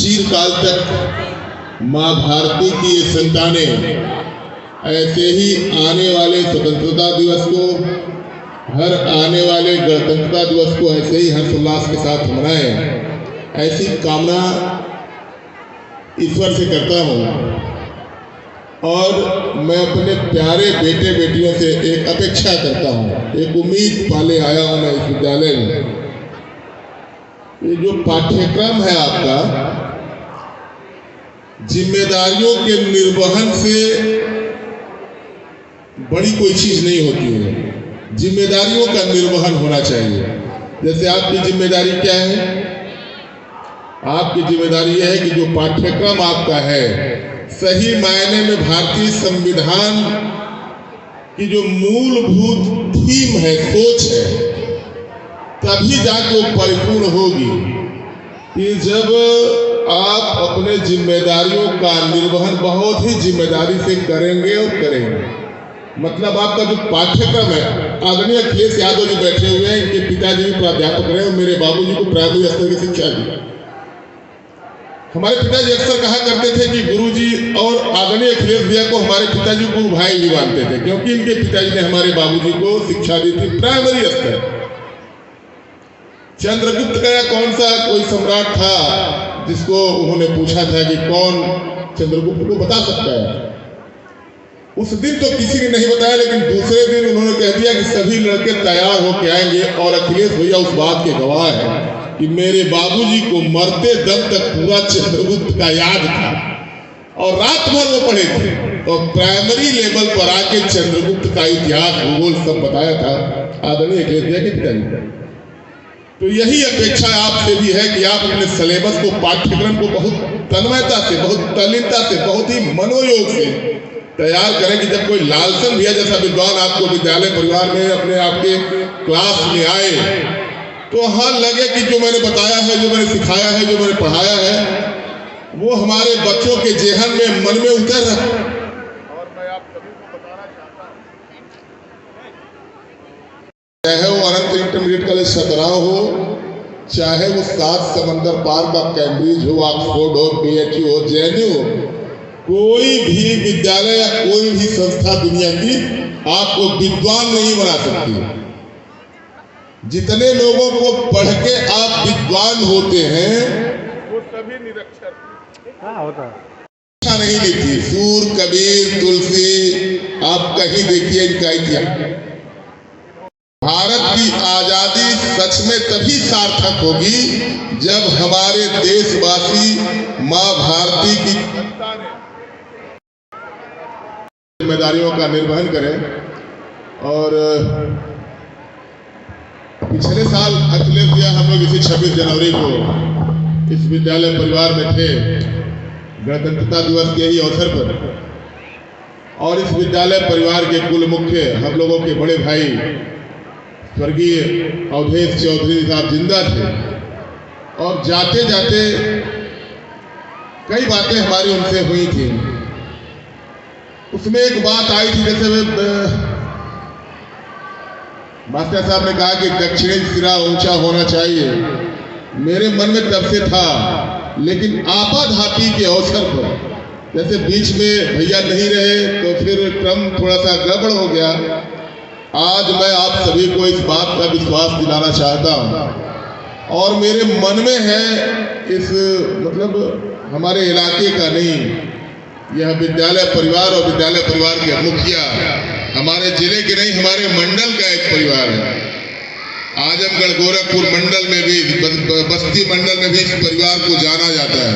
चिर काल तक माँ भारती की ये संतानें ऐसे ही आने वाले स्वतंत्रता दिवस को, हर आने वाले गणतंत्रता दिवस को ऐसे ही हर्षोल्लास के साथ मनाएं, ऐसी कामना ईश्वर से करता हूँ। और मैं अपने प्यारे बेटे बेटियों से एक अपेक्षा करता हूँ, एक उम्मीद पाले आया हूँ मैं इस विद्यालय में। ये जो पाठ्यक्रम है आपका, जिम्मेदारियों के निर्वहन से बड़ी कोई चीज नहीं होती है। जिम्मेदारियों का निर्वहन होना चाहिए। जैसे आपकी जिम्मेदारी क्या है? आपकी जिम्मेदारी यह है कि जो पाठ्यक्रम आपका है, सही मायने में भारतीय संविधान की जो मूलभूत थीम है, सोच है, तभी जाके वो परिपूर्ण होगी कि जब आप अपने जिम्मेदारियों का निर्वहन बहुत ही जिम्मेदारी से करेंगे और करेंगे। मतलब आपका जो पाठ्यक्रम है, आदरणीय अखिलेश यादव जी बैठे हुए हैं, इनके पिताजी भी प्राध्यापक रहे और मेरे बाबूजी को प्राइमरी स्तर की शिक्षा दी। हमारे पिताजी अक्सर कहा करते थे कि गुरुजी और आदरणीय अखिलेश भैया को हमारे पिताजी गुरु भाई ही मानते थे, क्योंकि इनके पिताजी ने हमारे बाबूजी को शिक्षा दी थी प्राइमरी स्तर। चंद्रगुप्त का कौन सा कोई सम्राट था जिसको उन्होंने पूछा था कि कौन चंद्रगुप्त को बता सकता है? उस दिन तो किसी ने नहीं बताया, लेकिन दूसरे दिन उन्होंने कह दिया कि सभी लड़के तैयार होके आएंगे। और अखिलेश भैया उस बात के गवाह है कि मेरे बाबूजी को मरते दम तक पूरा चंद्रगुप्त का याद था और रात भर वो पढ़े थे और प्राइमरी लेवल पर आके चंद्रगुप्त का इतिहास, भूगोल सब बताया था आदरणीय अखिलेश भैया के पिताजी। तो यही अपेक्षा आपसे भी है कि आप अपने सिलेबस को, पाठ्यक्रम को बहुत तन्मयता से, बहुत तल्लीनता से, बहुत ही मनोयोग से तैयार करें कि जब कोई लालसन भैया जैसा विद्वान आपको विद्यालय परिवार में अपने आपके क्लास में आए तो हाँ लगे कि जो मैंने बताया है, जो मैंने सिखाया है, जो मैंने पढ़ाया है, वो हमारे बच्चों के जेहन में, मन में उतर रहा है। और मैं आप सभी को बताना चाहता हूँ, चाहे वो अनंत इंटरमीडिएट कॉलेज सतरा हो, चाहे वो 7 समंदर पार का कैम्ब्रिज हो, ऑक्सफोर्ड हो, PHU हो, JNU हो, कोई भी विद्यालय या कोई भी संस्था दुनिया की आपको विद्वान नहीं बना सकती। जितने लोगों को पढ़ के आप विद्वान होते हैं वो सभी निरक्षर होता है, नहीं लिखी। सूर, कबीर, तुलसी, आप कहीं देखिए इनका इतिहास। भारत की आजादी सच में तभी सार्थक होगी जब हमारे देशवासी माँ भारती की जिम्मेदारियों का निर्वहन करें। और पिछले साल अखिलेश भैया हम लोग इसी 26 जनवरी को इस विद्यालय परिवार में थे, गणतंत्रता दिवस के ही अवसर पर। और इस विद्यालय परिवार के कुल मुख्य हम लोगों के बड़े भाई स्वर्गीय अवधेश चौधरी साहब जिंदा थे और जाते जाते कई बातें हमारी उनसे हुई थी। उसमें एक बात आई थी, जैसे मास्टर साहब ने कहा कि दक्षिणी सिरा ऊंचा होना चाहिए। मेरे मन में तब से था, लेकिन आपाधापी के अवसर पर जैसे बीच में भैया नहीं रहे तो फिर क्रम थोड़ा सा गड़बड़ हो गया। आज मैं आप सभी को इस बात का विश्वास दिलाना चाहता हूँ और मेरे मन में है, इस मतलब हमारे इलाके का नहीं, यह विद्यालय परिवार और विद्यालय परिवार के मुखिया हमारे जिले के नहीं, हमारे मंडल का एक परिवार है। आजमगढ़ गोरखपुर मंडल में भी, बस्ती मंडल में भी इस परिवार को जाना जाता है।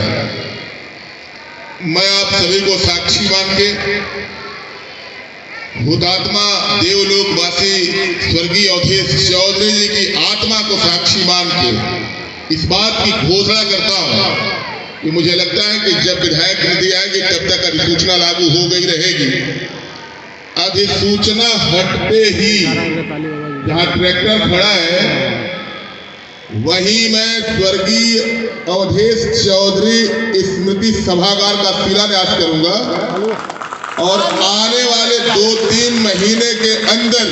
मैं आप सभी को साक्षी मान के हुतात्मा देवलोकवासी स्वर्गीय अवधेश चौधरी जी की आत्मा को साक्षी मान के इस बात की घोषणा करता हूँ कि मुझे लगता है कि जब विधायक निधि आएगी तब तक अधिसूचना लागू हो गई रहेगी। अधिसूचना हटते ही जहाँ ट्रैक्टर खड़ा है वहीं मैं स्वर्गीय अवधेश चौधरी स्मृति सभागार का शिलान्यास करूंगा और आने वाले 2-3 महीने के अंदर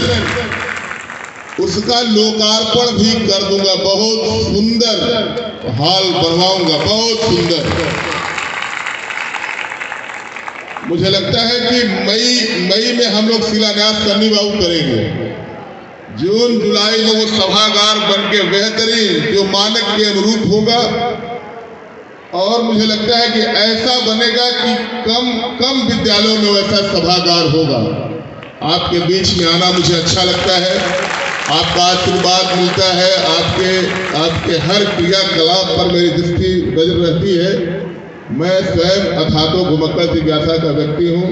उसका लोकार्पण भी कर दूंगा। बहुत सुंदर हाल बनवाऊंगा, बहुत सुंदर। मुझे लगता है कि मई में हम लोग शिलान्यास सन्नी बाबू करेंगे। जून जुलाई में वो सभागार बन के बेहतरीन जो मानक के अनुरूप होगा, और मुझे लगता है कि ऐसा बनेगा कि कम विद्यालयों में वैसा सभागार होगा। आपके बीच में आना मुझे अच्छा लगता है, आपका आशीर्वाद मिलता है, आपके हर क्रियाकलाप पर मेरी दृष्टि नजर रहती है। मैं स्वयं अथातो घुमक्कड़ जिज्ञासा का व्यक्ति हूँ।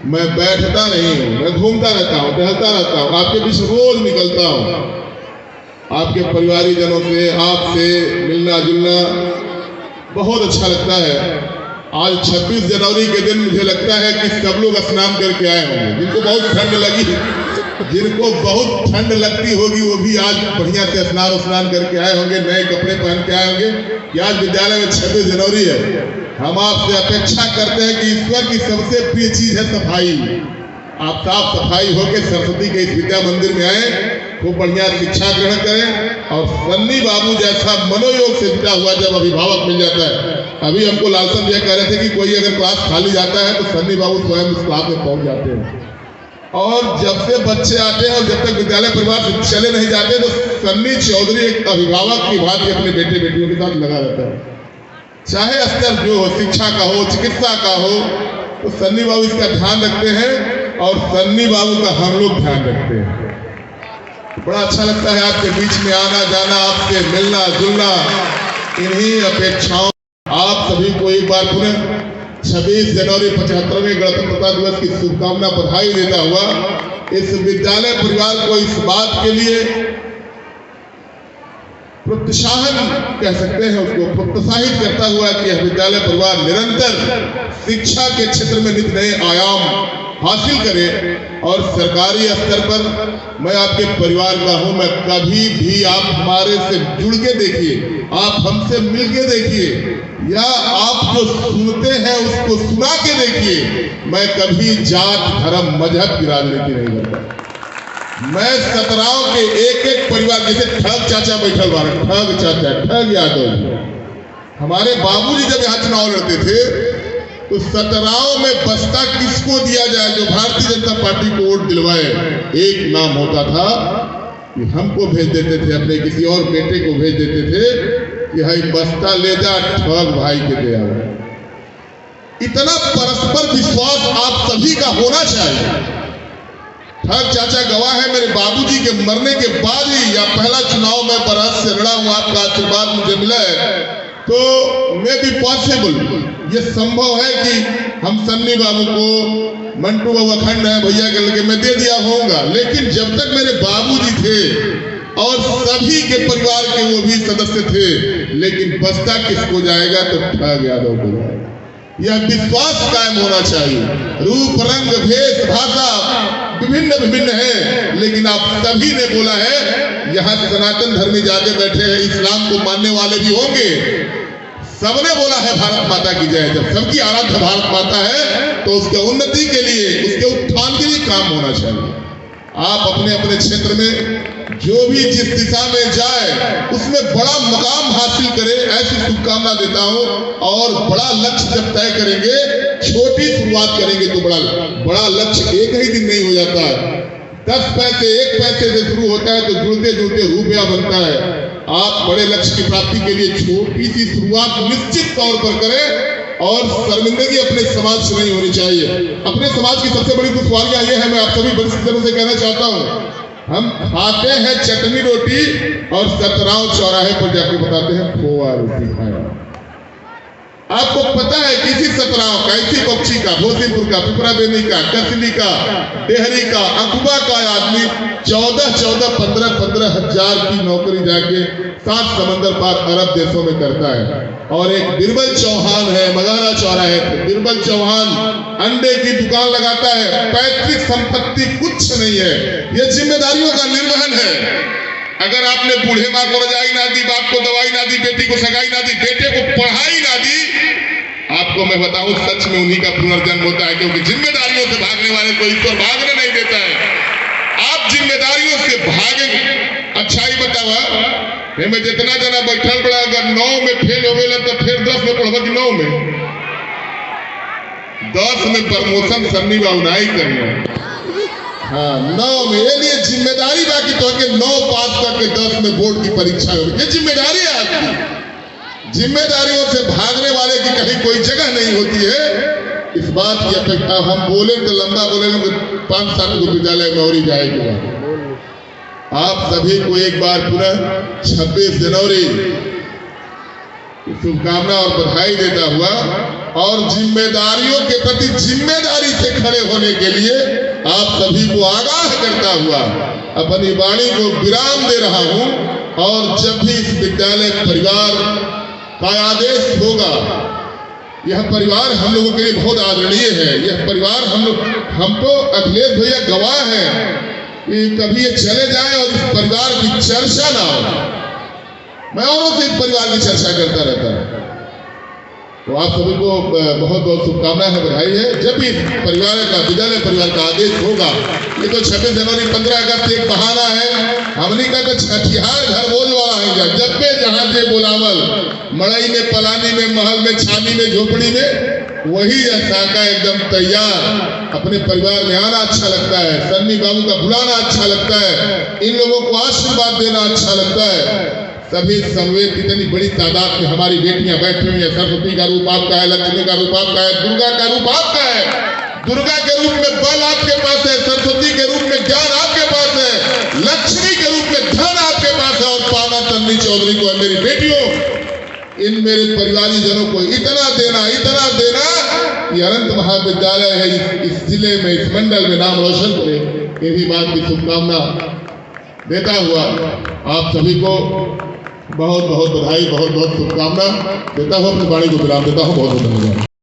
मैं बैठता नहीं हूँ, मैं घूमता रहता हूँ, टहलता रहता हूँ, आपके बीच रोज निकलता हूँ। आपके परिवारीजनों से, आपसे मिलना जुलना बहुत अच्छा लगता है। आज 26 जनवरी के दिन मुझे लगता है कि सब लोग स्नान करके आए होंगे। जिनको बहुत ठंड लगती होगी वो भी आज बढ़िया से स्नान करके आए होंगे, नए कपड़े पहन के आए होंगे कि आज विद्यालय में 26 जनवरी है। हम आपसे अपेक्षा करते हैं कि ईश्वर की सबसे प्रिय चीज है सफाई। आप साफ सफाई होकर सरस्वती के इस विद्या मंदिर में आए, खूब बढ़िया शिक्षा ग्रहण करें, और सन्नी बाबू जैसा मनोयोग से जुटा हुआ जब अभिभावक मिल जाता है। अभी हमको लालसन भैया कह रहे थे कि कोई अगर क्लास खाली जाता है तो सन्नी बाबू स्वयं उस क्लास में पहुंच जाते हैं, और जब से बच्चे आते हैं और जब तक विद्यालय परिवार से चले नहीं जाते तो सन्नी चौधरी एक अभिभावक की भांति अपने बेटे बेटियों के साथ लगा रहता है। चाहे स्तर जो हो, शिक्षा का हो, चिकित्सा का हो, तो सन्नी बाबू इसका ध्यान रखते हैं, और सन्नी बाबू का हम लोग ध्यान रखते हैं। बड़ा अच्छा लगता है आपके बीच में आना जाना, आपसे मिलना जुलना। इन्हीं अपेक्षाओं आप सभी को एक बार पुनः 26 जनवरी 75वें गणतंत्रता दिवस की शुभकामना बधाई देता हुआ इस विद्यालय परिवार को इस बात के लिए प्रोत्साहन कह सकते हैं, उसको प्रोत्साहित करता हुआ कि यह विद्यालय परिवार निरंतर शिक्षा के क्षेत्र में नित नए आयाम हासिल करे। और सरकारी स्तर पर मैं आपके परिवार का हूं, मैं कभी भी आप हमारे से जुड़ के देखिए, आप हमसे मिल के देखिए, या आप जो सुनते हैं उसको सुना के देखिए। मैं कभी जात धर्म मजहब की राजनीति नहीं करता। मैं सतराव के एक परिवार, जैसे ठग चाचा बैठल बार, ठग चाचा, ठग यादव, हमारे बाबूजी जब यहाँ चुनाव लड़ते थे तो सतराव में बस्ता किसको दिया जाए जो भारतीय जनता पार्टी को वोट दिलवाए। एक नाम होता था कि हमको भेज देते थे, अपने किसी और बेटे को भेज देते थे कि भाई बस्ता ले जा, ठग भाई के दे आओ। इतना परस्पर विश्वास आप सभी का होना चाहिए। ठग चाचा गवाह है, मेरे बाबूजी के मरने के बाद ही या पहला चुनाव में बरस से लड़ा हूं, आपका आशीर्वाद मुझे मिला है, तो मे बी पॉसिबल, ये संभव है कि हम सन्नी बाबू को, मंटू बाबू अखंड है भैया के लगे मैं दे दिया होऊंगा, लेकिन जब तक मेरे बाबूजी थे और सभी के परिवार के वो भी सदस्य थे, लेकिन बस्ता किसको जाएगा तो ठग यादव को जाएगा। यह विश्वास कायम होना चाहिए। रूप रंग भेष भाषा विभिन्न है, लेकिन आप सभी ने बोला है, यहाँ सनातन धर्मी जाके बैठे हैं, इस्लाम को मानने वाले भी होंगे, सबने बोला है भारत माता की जय। जब सबकी आराध्य भारत माता है तो उसके उन्नति के लिए, उसके उत्थान के लिए काम होना चाहिए। आप अपने अपने क्षेत्र में जो भी जिस दिशा में जाए उसमें बड़ा मकाम हासिल करे, ऐसी शुभकामना देता हूं। और बड़ा लक्ष्य जब तय करेंगे, छोटी शुरुआत करेंगे तो बड़ा लक्ष्य एक ही दिन नहीं हो जाता है। 10 पैसे 1 पैसे से शुरू होता है तो जुड़ते जुड़ते रुपया बनता है। आप बड़े लक्ष्य की प्राप्ति के लिए छोटी सी शुरुआत निश्चित तौर पर करें, और शर्मिंदगी अपने समाज से नहीं होनी चाहिए। अपने समाज की सबसे बड़ी दुश्वारियां ये है, मैं आप सभी बड़ी से कहना चाहता हूँ, हम खाते हैं चटनी रोटी और सतराव चौराहे पर जाके बताते हैं खोआ रोटी खाया। आपको पता है किसी सतराव का, इसी पक्षी का, भोसीपुर का, पिपरा बेनी का, कसली का, डेहरी का, अकुबा का आदमी 14-15 हजार की नौकरी जाके 7 समंदर पार अरब देशों में करता है। और एक बिरबल चौहान है, मगाना चौराहे पे बिरबल चौहान अंडे की दुकान लगाता है, पैतृक संपत्ति कुछ नहीं है। ये जिम्मेदारियों का निर्वहन है। अगर आपने बूढ़े माँ को रजाई ना दी, बाप को दवाई ना दी, बेटी को सगाई ना दी, बेटे को पढ़ाई ना दी, आपको मैं बताऊं सच में उन्हीं का पुनर्जन्म होता है, क्योंकि जिम्मेदारियों से भागने वाले को ईश्वर भागने नहीं देता है। आप जिम्मेदारियों से से भागेंगे। अच्छा ही बतावा में जितना जना बैठल बड़ा, अगर 9 में फेल हो गए तो फिर 10 में पढ़वा कि 9 में 10 में प्रमोशन सन्नी बाबू नहीं करना। हाँ 9 में, ये लिए जिम्मेदारी बाकी तो के 9 पास करके 10 में बोर्ड की परीक्षा हो, ये जिम्मेदारी है आपकी। जिम्मेदारियों से भागने वाले की कहीं कोई जगह नहीं होती है। इस बात की अपेक्षा हम बोले तो लंबा बोलेंगे, 5-7 को विद्यालय मौरी जाएगा। आप सभी को एक बार पुनः 26 जनवरी शुभकामना और बधाई देता हुआ और जिम्मेदारियों के प्रति जिम्मेदारी से खड़े होने के लिए आप सभी को आगाह करता हुआ अपनी वाणी को विराम दे रहा हूं। और जब भी इस विद्यालय परिवार का आदेश होगा, यह परिवार हम लोगों के लिए बहुत आदरणीय है। यह परिवार हम तो अखिलेश भैया गवाह हैं कि कभी ये चले जाए और इस परिवार की चर्चा ना हो। मैं औरों से इस परिवार की चर्चा करता रहता हूं। तो आप सभी को बहुत बहुत शुभकामनाएं है, बधाई है। जब भी परिवार का विद्यालय परिवार का आदेश होगा, ये तो 26 जनवरी 15 अगस्त एक बहाना है। हमने का तो छठिहार घर बोल वाला है, जब पे जहां से बोलावल, मड़ई में, पलानी में, महल में, छानी में, झोपड़ी में, वही साका एकदम तैयार। अपने परिवार में आना अच्छा लगता है, सन्नी बाबू का बुलाना अच्छा लगता है, इन लोगों को आशीर्वाद देना अच्छा लगता है। सभी समवेत इतनी बड़ी तादाद में हमारी बेटियां बैठी हुई है। सरस्वती का रूप आपका है, लक्ष्मी का रूप आपका है, दुर्गा का रूप आपका है। दुर्गा के रूप में बल आपके पास है, सरस्वती के रूप में ज्ञान आपके पास है, लक्ष्मी के रूप में धन आपके पास है। और पाना तन्नी चौधरी को, मेरी बेटियों, इन मेरे परिवारी जनों को इतना देना कि अनंत महाविद्यालय है इस जिले में, इस मंडल में नाम रोशन करे। यही बात की शुभकामना देता हुआ आप सभी को बहुत बहुत बधाई, बहुत बहुत शुभकामना देता हूँ। अपनी वाणी को विराम देता हूँ। बहुत बहुत धन्यवाद।